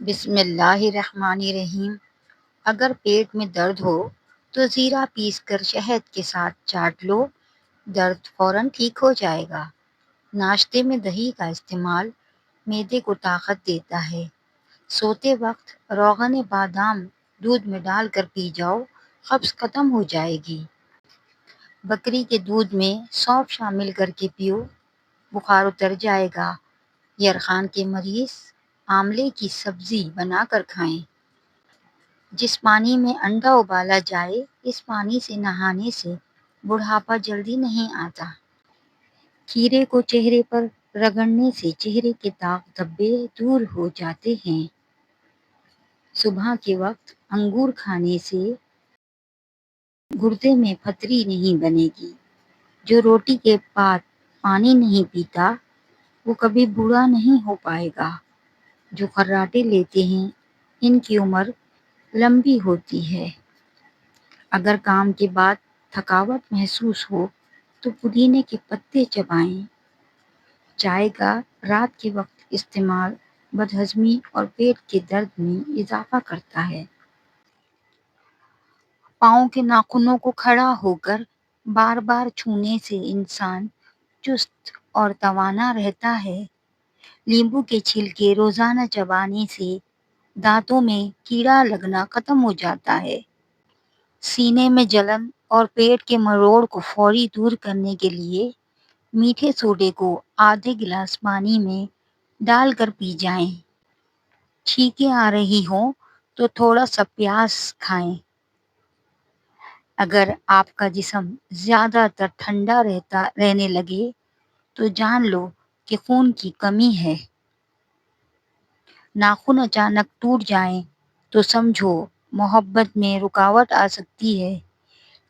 بسم اللہ الرحمن الرحیم۔ اگر پیٹ میں درد ہو تو زیرہ پیس کر شہد کے ساتھ چاٹ لو، درد فوراً ٹھیک ہو جائے گا۔ ناشتے میں دہی کا استعمال معدے کو طاقت دیتا ہے۔ سوتے وقت روغن بادام دودھ میں ڈال کر پی جاؤ، قبض ختم ہو جائے گی۔ بکری کے دودھ میں سونف شامل کر کے پیو، بخار اتر جائے گا۔ یرقان کے مریض آملے کی سبزی بنا کر کھائیں۔ جس پانی میں انڈا ابالا جائے، اس پانی سے نہانے سے بڑھاپا جلدی نہیں آتا۔ کھیرے کو چہرے پر رگڑنے سے چہرے کے داغ دھبے دور ہو جاتے ہیں۔ صبح کے وقت انگور کھانے سے گردے میں پتھری نہیں بنے گی۔ جو روٹی کے بعد پانی نہیں پیتا وہ کبھی بوڑھا نہیں ہو پائے گا۔ جو خراٹے لیتے ہیں ان کی عمر لمبی ہوتی ہے۔ اگر کام کے بعد تھکاوٹ محسوس ہو تو پودینے کے پتے چبائیں۔ چائے کا رات کے وقت استعمال بدہضمی اور پیٹ کے درد میں اضافہ کرتا ہے۔ پاؤں کے ناخنوں کو کھڑا ہو کر بار بار چھونے سے انسان چست اور توانا رہتا ہے۔ لیمبو کے چھلکے روزانہ چبانے سے دانتوں میں کیڑا لگنا ختم ہو جاتا ہے۔ سینے میں جلن اور پیٹ کے مروڑ کو فوری دور کرنے کے لیے میٹھے سوڈے کو آدھے گلاس پانی میں ڈال کر پی جائیں۔ چھینکیں آ رہی ہوں تو تھوڑا سا پیاز کھائیں۔ اگر آپ کا جسم زیادہ تر ٹھنڈا رہنے لگے تو جان لو کہ خون کی کمی ہے۔ ناخن اچانک ٹوٹ جائیں تو سمجھو محبت میں رکاوٹ آ سکتی ہے۔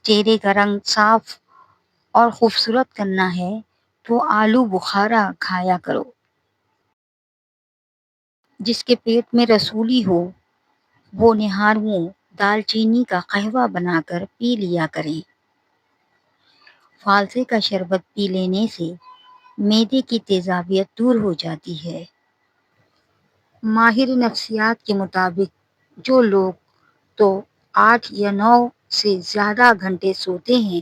چہرے کا رنگ صاف اور خوبصورت کرنا ہے تو آلو بخارا کھایا کرو۔ جس کے پیٹ میں رسولی ہو وہ نہاروں دال چینی کا قہوہ بنا کر پی لیا کریں۔ فالسے کا شربت پی لینے سے معدے کی تیزابیت دور ہو جاتی ہے۔ ماہر نفسیات کے مطابق جو لوگ تو 8 یا 9 سے زیادہ گھنٹے سوتے ہیں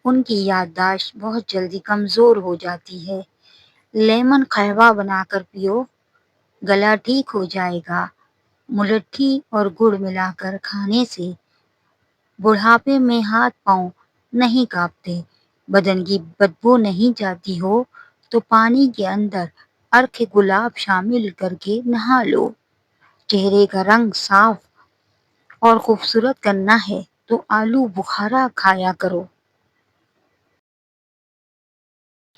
ان کی یادداشت بہت جلدی کمزور ہو جاتی ہے۔ لیمن قہوہ بنا کر پیو، گلا ٹھیک ہو جائے گا۔ ملٹھی اور گڑ ملا کر کھانے سے بڑھاپے میں ہاتھ پاؤں نہیں کانپتے۔ بدن کی بدبو نہیں جاتی ہو تو پانی کے اندر عرق گلاب شامل کر کے نہا لو۔ چہرے کا رنگ صاف اور خوبصورت کرنا ہے تو آلو بخارا کھایا کرو۔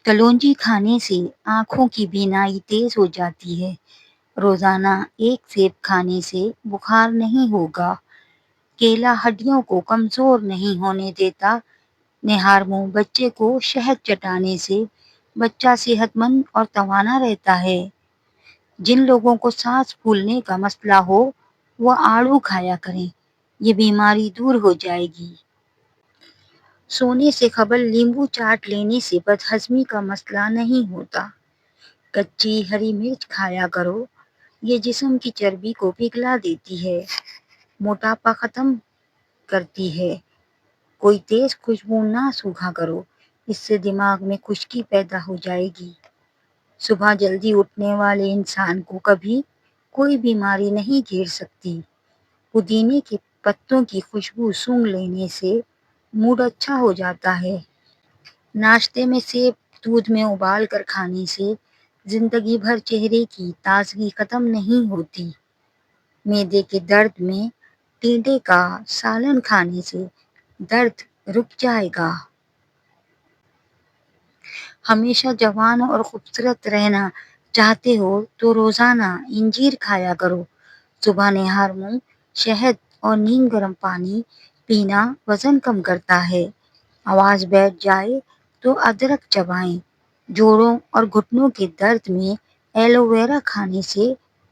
کلونجی کھانے سے آنکھوں کی بینائی تیز ہو جاتی ہے۔ روزانہ ایک سیب کھانے سے بخار نہیں ہوگا۔ کیلا ہڈیوں کو کمزور نہیں ہونے دیتا۔ نہارمو بچے کو شہد چٹانے سے بچہ صحت مند اور توانا رہتا ہے۔ جن لوگوں کو سانس پھولنے کا مسئلہ ہو وہ آڑو کھایا کریں، یہ بیماری دور ہو جائے گی۔ سونے سے قبل لیمبو چاٹ لینے سے بدہضمی کا مسئلہ نہیں ہوتا۔ کچی ہری مرچ کھایا کرو، یہ جسم کی چربی کو پگھلا دیتی ہے، موٹاپا ختم کرتی ہے۔ کوئی تیز خوشبو نہ سونگھا کرو، اس سے دماغ میں خشکی پیدا ہو جائے گی۔ صبح جلدی اٹھنے والے انسان کو کبھی کوئی بیماری نہیں گھیر سکتی۔ پودینے کے پتوں کی خوشبو سونگھ لینے سے موڈ اچھا ہو جاتا ہے۔ ناشتے میں سیب دودھ میں ابال کر کھانے سے زندگی بھر چہرے کی تازگی ختم نہیں ہوتی۔ معدے کے درد میں ٹنڈے کا سالن کھانے سے درد رک جائے گا۔ ہمیشہ جوان اور خوبصورت رہنا چاہتے ہو تو روزانہ انجیر کھایا کرو۔ صبح نہارمو شہد اور نیم گرم پانی پینا وزن کم کرتا ہے۔ آواز بیٹھ جائے تو ادرک چبائیں۔ جوڑوں اور گھٹنوں کے درد میں ایلو ویرا کھانے سے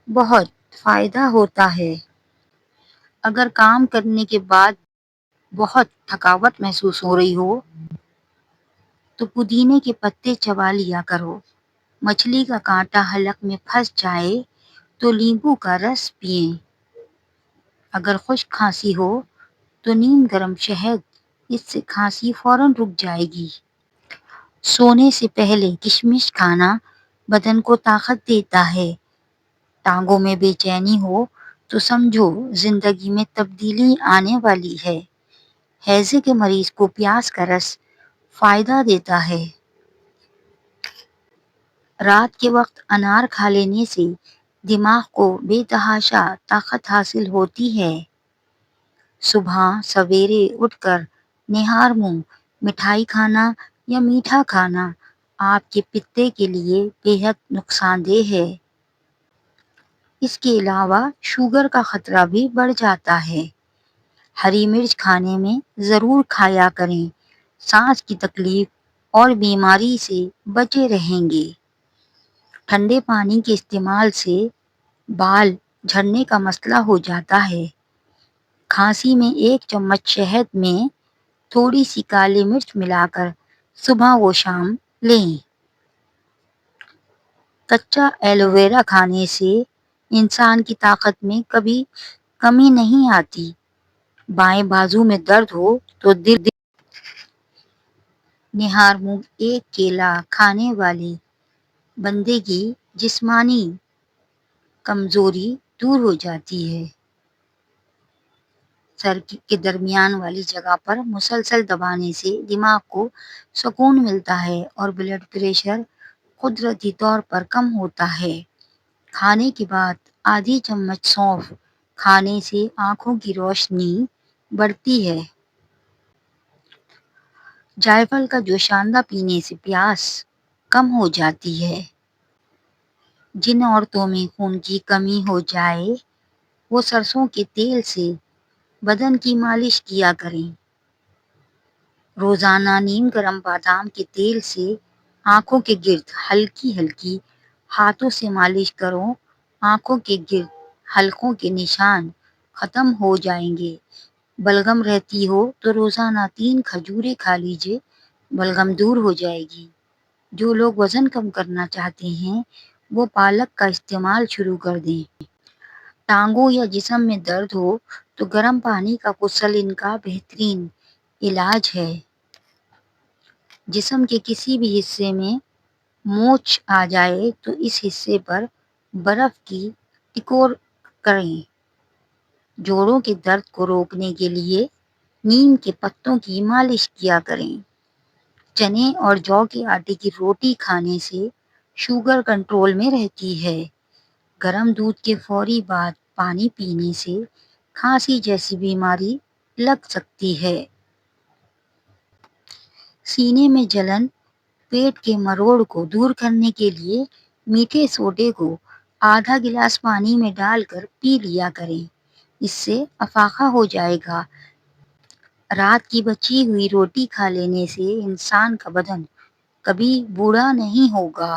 بہت فائدہ ہوتا ہے۔ اگر کام کرنے کے بعد بہت تھکاوٹ محسوس ہو رہی ہو تو پودینے کے پتے چبا لیا کرو۔ مچھلی کا کانٹا حلق میں پھنس جائے تو لیمبو کا رس پئیں۔ اگر خشک کھانسی ہو تو نیم گرم شہد، اس سے کھانسی فوراً رک جائے گی۔ سونے سے پہلے کشمش کھانا بدن کو طاقت دیتا ہے۔ ٹانگوں میں بے چینی ہو تو سمجھو زندگی میں تبدیلی آنے والی ہے۔ ہیضے کے مریض کو پیاز کا رس فائدہ دیتا ہے۔ رات کے وقت انار کھا لینے سے دماغ کو بے تحاشا طاقت حاصل ہوتی ہے۔ صبح سویرے اٹھ کر نہار منہ مٹھائی کھانا یا میٹھا کھانا آپ کے پتے کے لیے بے حد نقصان دہ ہے۔ اس کے علاوہ شوگر کا خطرہ بھی بڑھ جاتا ہے۔ ہری مرچ کھانے میں ضرور کھایا کریں، سانس کی تکلیف اور بیماری سے بچے رہیں گے۔ ٹھنڈے پانی کے استعمال سے بال جھڑنے کا مسئلہ ہو جاتا ہے۔ کھانسی میں 1 چمچ شہد میں تھوڑی سی کالی مرچ ملا کر صبح و شام لیں۔ کچا ایلو ویرا کھانے سے انسان کی طاقت میں کبھی کمی نہیں آتی۔ بائیں بازو میں درد ہو تو نہار منہ 1 کیلا کھانے والے بندے کی جسمانی کمزوری دور ہو جاتی ہے۔ سر کے درمیان والی جگہ پر مسلسل دبانے سے دماغ کو سکون ملتا ہے اور بلڈ پریشر قدرتی طور پر کم ہوتا ہے۔ کھانے کے بعد آدھی چمچ سونف کھانے سے آنکھوں کی روشنی بڑھتی ہے۔ جائفل کا جوشاندہ پینے سے پیاس کم ہو جاتی ہے۔ جن عورتوں میں خون کی کمی ہو جائے وہ سرسوں کے تیل سے بدن کی مالش کیا کریں۔ روزانہ نیم گرم بادام کے تیل سے آنکھوں کے گرد ہلکی ہلکی ہاتھوں سے مالش کرو، آنکھوں کے گرد حلقوں کے نشان ختم ہو جائیں گے۔ بلغم رہتی ہو تو روزانہ 3 کھجوریں کھا لیجئے، بلغم دور ہو جائے گی۔ جو لوگ وزن کم کرنا چاہتے ہیں وہ پالک کا استعمال شروع کر دیں۔ ٹانگوں یا جسم میں درد ہو تو گرم پانی کا غسل ان کا بہترین علاج ہے۔ جسم کے کسی بھی حصے میں موچ آ جائے تو اس حصے پر برف کی ٹکور کریں۔ جوڑوں کے درد کو روکنے کے لیے نیم کے پتوں کی مالش کیا کریں۔ چنے اور جو کے آٹے کی روٹی کھانے سے شوگر کنٹرول میں رہتی ہے۔ گرم دودھ کے فوری بعد پانی پینے سے کھانسی جیسی بیماری لگ سکتی ہے۔ سینے میں جلن، پیٹ کے مروڑ کو دور کرنے کے لیے میٹھے سوڈے کو آدھا گلاس پانی میں ڈال کر پی لیا کریں، اس سے افاقہ ہو جائے گا۔ رات کی بچی ہوئی روٹی کھا لینے سے انسان کا بدن کبھی بوڑھا نہیں ہوگا۔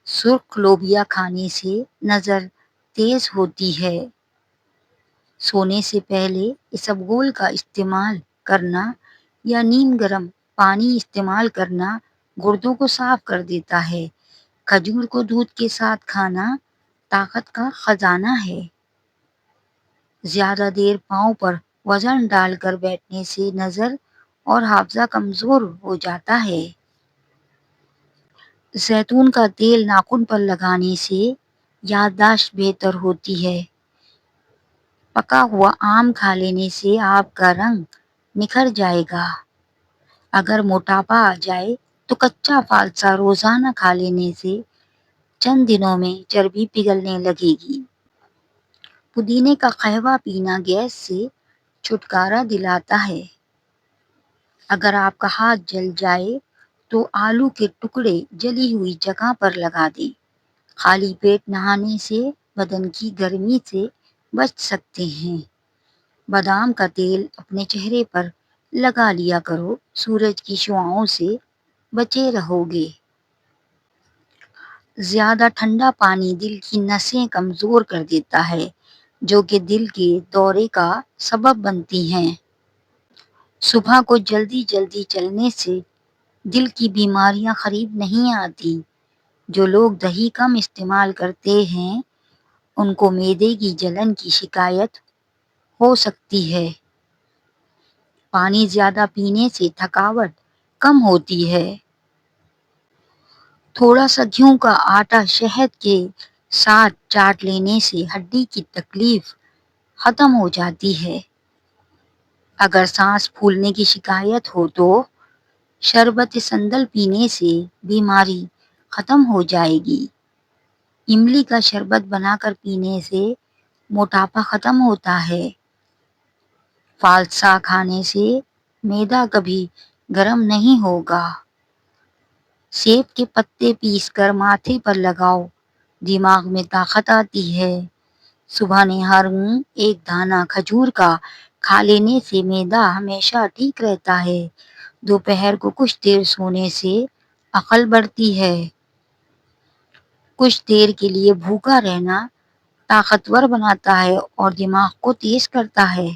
سرخ لوبیا کھانے سے نظر تیز ہوتی ہے۔ سونے سے پہلے اسبگول کا استعمال کرنا یا نیم گرم پانی استعمال کرنا گردوں کو صاف کر دیتا ہے۔ کھجور کو دودھ کے ساتھ کھانا طاقت کا خزانہ ہے۔ زیادہ دیر پاؤں پر وزن ڈال کر بیٹھنے سے نظر اور حافظہ کمزور ہو جاتا ہے۔ زیتون کا تیل ناخن پر لگانے سے یادداشت بہتر ہوتی ہے۔ پکا ہوا آم کھا لینے سے آپ کا رنگ نکھر جائے گا۔ اگر موٹاپا آ جائے تو کچا فالسا روزانہ کھا لینے سے چند دنوں میں چربی پگھلنے لگے گی۔ پودینے کا قہوہ پینا گیس سے چھٹکارا دلاتا ہے۔ اگر آپ کا ہاتھ جل جائے تو آلو کے ٹکڑے جلی ہوئی جگہ پر لگا دیں۔ خالی پیٹ نہانے سے بدن کی گرمی سے بچ سکتے ہیں۔ بادام کا تیل اپنے چہرے پر لگا لیا کرو، سورج کی شعاؤں سے بچے رہو گے۔ زیادہ ٹھنڈا پانی دل کی نسیں کمزور کر دیتا ہے، جو کہ دل کے دورے کا سبب بنتی ہیں۔ صبح کو جلدی چلنے سے دل کی بیماریاں قریب نہیں آتی۔ جو لوگ دہی کم استعمال کرتے ہیں ان کو معدے کی جلن کی شکایت ہو سکتی ہے۔ پانی زیادہ پینے سے تھکاوٹ کم ہوتی ہے۔ تھوڑا سا گیہوں کا آٹا شہد کے ساتھ چاٹ لینے سے ہڈی کی تکلیف ختم ہو جاتی ہے۔ اگر سانس پھولنے کی شکایت ہو تو شربت سندل پینے سے بیماری ختم ہو جائے گی۔ املی کا شربت بنا کر پینے سے موٹاپا ختم ہوتا ہے۔ فالسا کھانے سے معدہ کبھی گرم نہیں ہوگا۔ سیب کے پتے پیس کر ماتھے پر لگاؤ، دماغ میں طاقت آتی ہے۔ صبح نہار میں ایک دانہ کھجور کا کھا لینے سے معدہ ہمیشہ ٹھیک رہتا ہے۔ دوپہر کو کچھ دیر سونے سے عقل بڑھتی ہے۔ کچھ دیر کے لیے بھوکا رہنا طاقتور بناتا ہے اور دماغ کو تیز کرتا ہے۔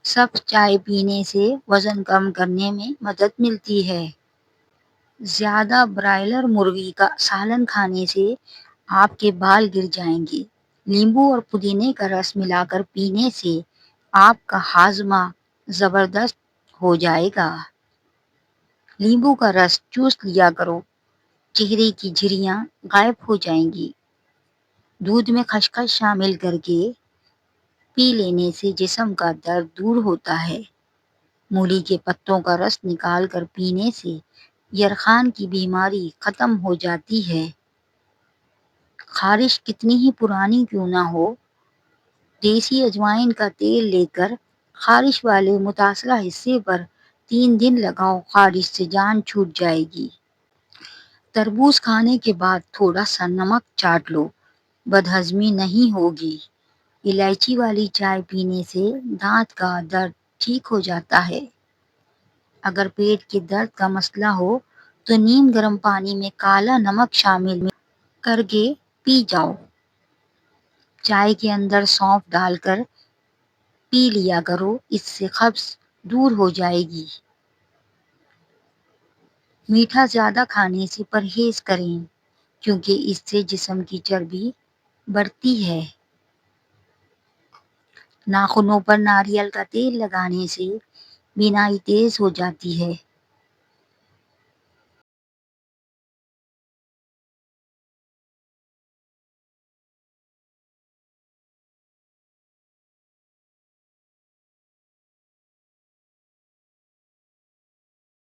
سبز چائے پینے سے وزن کم کرنے میں مدد ملتی ہے۔ زیادہ برائلر مرغی کا سالن کھانے سے آپ کے بال گر جائیں گے۔ لیمبو اور پودینے کا رس ملا کر پینے سے آپ کا ہاضمہ زبردست ہو جائے گا۔ لیمبو کا رس چوس لیا کرو، چہرے کی جھریاں غائب ہو جائیں گی۔ دودھ میں خسخس شامل کر کے پی لینے سے جسم کا درد دور ہوتا ہے۔ مولی کے پتوں کا رس نکال کر پینے سے یرخان کی بیماری ختم ہو جاتی ہے۔ خارش کتنی ہی پرانی کیوں نہ ہو، دیسی اجوائن کا تیل لے کر خارش والے متاثرہ حصے پر 3 دن لگاؤ، خارش سے جان چھوٹ جائے گی۔ تربوز کھانے کے بعد تھوڑا سا نمک چاٹ لو، بدہضمی نہیں ہوگی۔ الائچی والی چائے پینے سے دانت کا درد ٹھیک ہو جاتا ہے۔ اگر پیٹ کے درد کا مسئلہ ہو تو نیم گرم پانی میں کالا نمک شامل کر کے پی جاؤ۔ چائے کے اندر سونف ڈال کر پی لیا کرو، اس سے قبض دور ہو جائے گی۔ میٹھا زیادہ کھانے سے پرہیز کریں کیونکہ اس سے جسم کی چربی بڑھتی ہے۔ ناخنوں پر ناریل کا تیل لگانے سے بینائی تیز ہو جاتی ہے۔